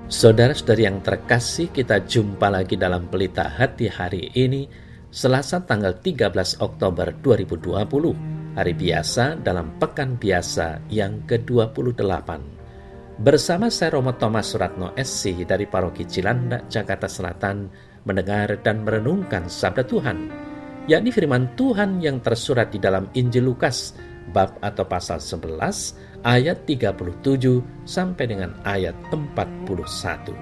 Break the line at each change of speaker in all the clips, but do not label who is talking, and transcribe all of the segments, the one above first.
Saudara-saudari yang terkasih, kita jumpa lagi dalam Pelita Hati hari ini, Selasa tanggal 13 Oktober 2020, hari biasa dalam Pekan Biasa yang ke-28. Bersama saya Romo Thomas Suratno SC dari Paroki Cilandak, Jakarta Selatan, mendengar dan merenungkan Sabda Tuhan, yakni firman Tuhan yang tersurat di dalam Injil Lukas, bab atau pasal 11, ayat 37 sampai dengan ayat 41.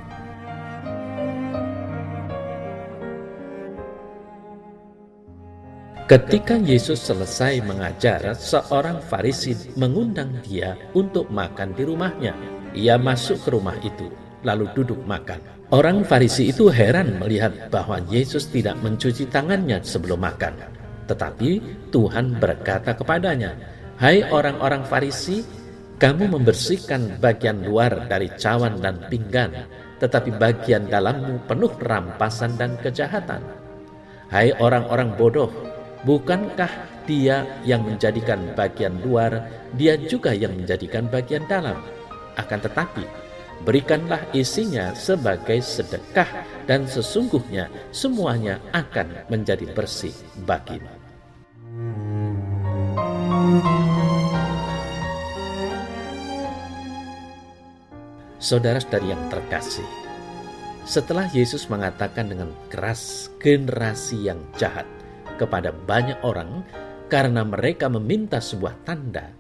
Ketika Yesus selesai mengajar, seorang Farisi mengundang dia untuk makan di rumahnya. Ia masuk ke rumah itu, lalu duduk makan. Orang Farisi itu heran melihat bahwa Yesus tidak mencuci tangannya sebelum makan. Tetapi Tuhan berkata kepadanya, "Hai orang-orang Farisi, kamu membersihkan bagian luar dari cawan dan pinggan, tetapi bagian dalammu penuh rampasan dan kejahatan. Hai orang-orang bodoh, bukankah Dia yang menjadikan bagian luar, Dia juga yang menjadikan bagian dalam? Akan tetapi, berikanlah isinya sebagai sedekah, dan sesungguhnya semuanya akan menjadi bersih bagimu." Saudara-saudari yang terkasih, setelah Yesus mengatakan dengan keras generasi yang jahat kepada banyak orang karena mereka meminta sebuah tanda,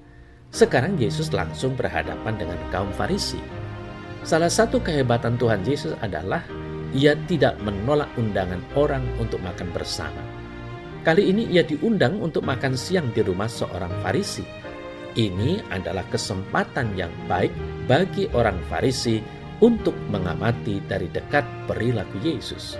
sekarang Yesus langsung berhadapan dengan kaum Farisi. Salah satu kehebatan Tuhan Yesus adalah Ia tidak menolak undangan orang untuk makan bersama. Kali ini Ia diundang untuk makan siang di rumah seorang Farisi. Ini adalah kesempatan yang baik bagi orang Farisi untuk mengamati dari dekat perilaku Yesus.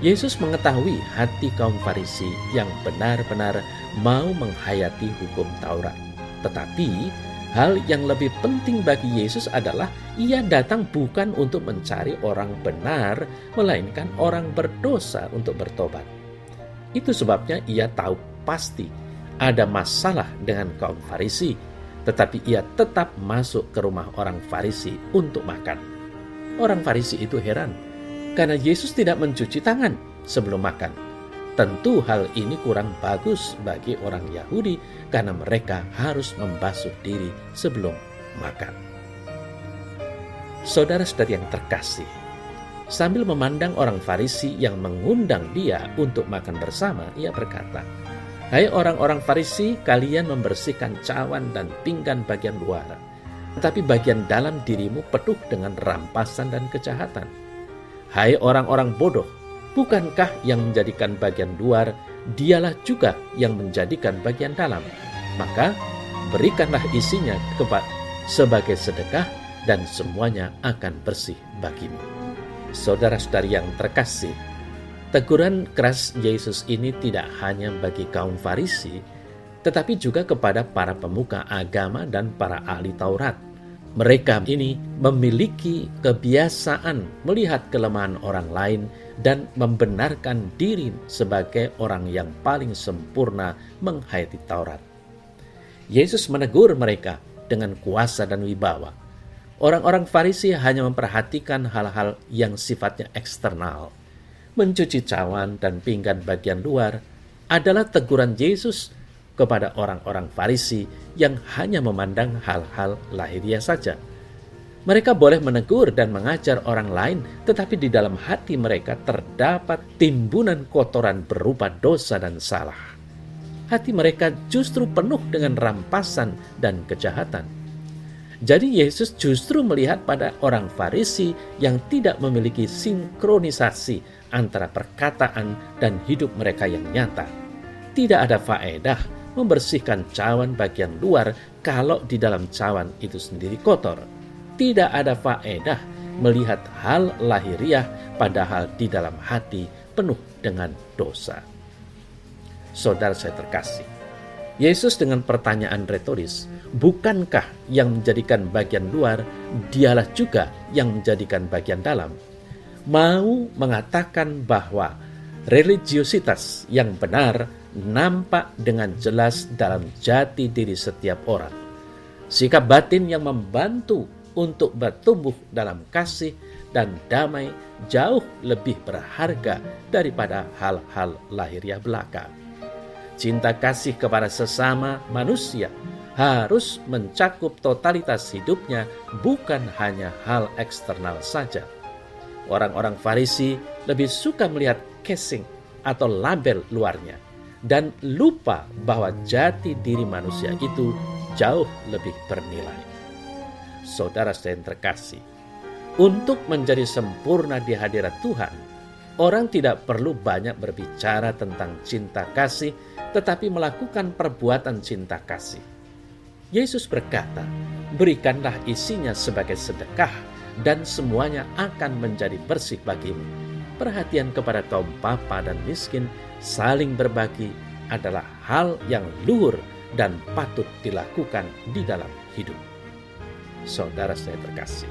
Yesus mengetahui hati kaum Farisi yang benar-benar mau menghayati hukum Taurat. Tetapi hal yang lebih penting bagi Yesus adalah Ia datang bukan untuk mencari orang benar, melainkan orang berdosa untuk bertobat. Itu sebabnya Ia tahu pasti ada masalah dengan kaum Farisi, tetapi Ia tetap masuk ke rumah orang Farisi untuk makan. Orang Farisi itu heran karena Yesus tidak mencuci tangan sebelum makan. Tentu hal ini kurang bagus bagi orang Yahudi karena mereka harus membasuh diri sebelum makan. Saudara-saudari yang terkasih, sambil memandang orang Farisi yang mengundang dia untuk makan bersama, Ia berkata, "Hai orang-orang Farisi, kalian membersihkan cawan dan pinggan bagian luar, tetapi bagian dalam dirimu penuh dengan rampasan dan kejahatan. Hai orang-orang bodoh, bukankah yang menjadikan bagian luar, Dialah juga yang menjadikan bagian dalam? Maka berikanlah isinya sebagai sedekah, dan semuanya akan bersih bagimu." Saudara-saudari yang terkasih, teguran keras Yesus ini tidak hanya bagi kaum Farisi, tetapi juga kepada para pemuka agama dan para ahli Taurat. Mereka ini memiliki kebiasaan melihat kelemahan orang lain dan membenarkan diri sebagai orang yang paling sempurna menghayati Taurat. Yesus menegur mereka dengan kuasa dan wibawa. Orang-orang Farisi hanya memperhatikan hal-hal yang sifatnya eksternal. Mencuci cawan dan pinggan bagian luar adalah teguran Yesus kepada orang-orang Farisi yang hanya memandang hal-hal lahiriah saja. Mereka boleh menegur dan mengajar orang lain, tetapi di dalam hati mereka terdapat timbunan kotoran berupa dosa dan salah. Hati mereka justru penuh dengan rampasan dan kejahatan. Jadi Yesus justru melihat pada orang Farisi yang tidak memiliki sinkronisasi antara perkataan dan hidup mereka yang nyata. Tidak ada faedah membersihkan cawan bagian luar kalau di dalam cawan itu sendiri kotor. Tidak ada faedah melihat hal lahiriah padahal di dalam hati penuh dengan dosa. Saudara saya terkasih, Yesus dengan pertanyaan retoris, bukankah yang menjadikan bagian luar, Dialah juga yang menjadikan bagian dalam? Mau mengatakan bahwa religiositas yang benar nampak dengan jelas dalam jati diri setiap orang. Sikap batin yang membantu untuk bertumbuh dalam kasih dan damai jauh lebih berharga daripada hal-hal lahiriah belaka. Cinta kasih kepada sesama manusia harus mencakup totalitas hidupnya, bukan hanya hal eksternal saja. Orang-orang Farisi lebih suka melihat casing atau label luarnya dan lupa bahwa jati diri manusia itu jauh lebih bernilai. Saudara saya yang terkasih, untuk menjadi sempurna di hadirat Tuhan, orang tidak perlu banyak berbicara tentang cinta kasih, tetapi melakukan perbuatan cinta kasih. Yesus berkata, "Berikanlah isinya sebagai sedekah, dan semuanya akan menjadi bersih bagimu." Perhatian kepada kaum papa dan miskin, saling berbagi adalah hal yang luhur dan patut dilakukan di dalam hidup. Saudara saya terkasih,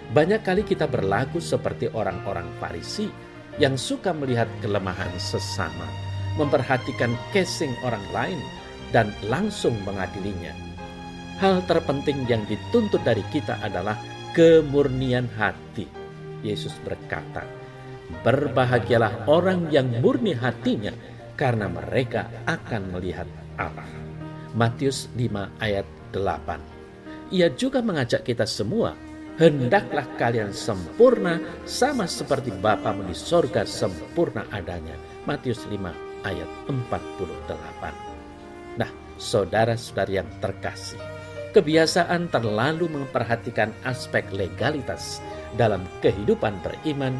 banyak kali kita berlaku seperti orang-orang Farisi yang suka melihat kelemahan sesama, memperhatikan casing orang lain, dan langsung mengadilinya. Hal terpenting yang dituntut dari kita adalah kemurnian hati. Yesus berkata, "Berbahagialah orang yang murni hatinya, karena mereka akan melihat Allah." Matius 5 ayat 8. Ia juga mengajak kita semua, "Hendaklah kalian sempurna sama seperti Bapamu di sorga sempurna adanya." Matius 5 ayat 48. Nah, saudara-saudari yang terkasih, kebiasaan terlalu memperhatikan aspek legalitas dalam kehidupan beriman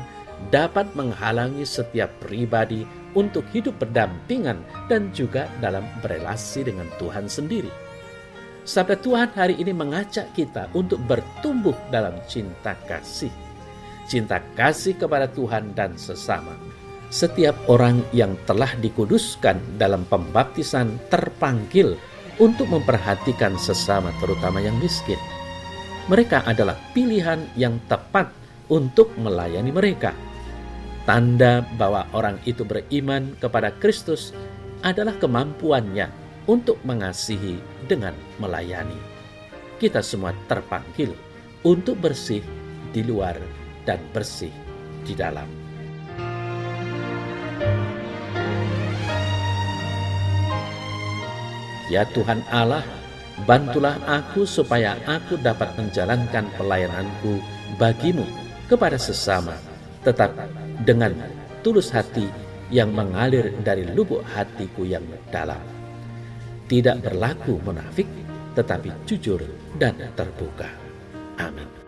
dapat menghalangi setiap pribadi untuk hidup berdampingan dan juga dalam berelasi dengan Tuhan sendiri. Sabda Tuhan hari ini mengajak kita untuk bertumbuh dalam cinta kasih. Cinta kasih kepada Tuhan dan sesama. Setiap orang yang telah dikuduskan dalam pembaptisan terpanggil untuk memperhatikan sesama, terutama yang miskin. Mereka adalah pilihan yang tepat untuk melayani mereka. Tanda bahwa orang itu beriman kepada Kristus adalah kemampuannya untuk mengasihi dengan melayani. Kita semua terpanggil untuk bersih di luar dan bersih di dalam. Ya Tuhan Allah, bantulah aku supaya aku dapat menjalankan pelayananku bagimu kepada sesama, tetap dengan tulus hati yang mengalir dari lubuk hatiku yang dalam. Tidak berlaku munafik, tetapi jujur dan terbuka. Amin.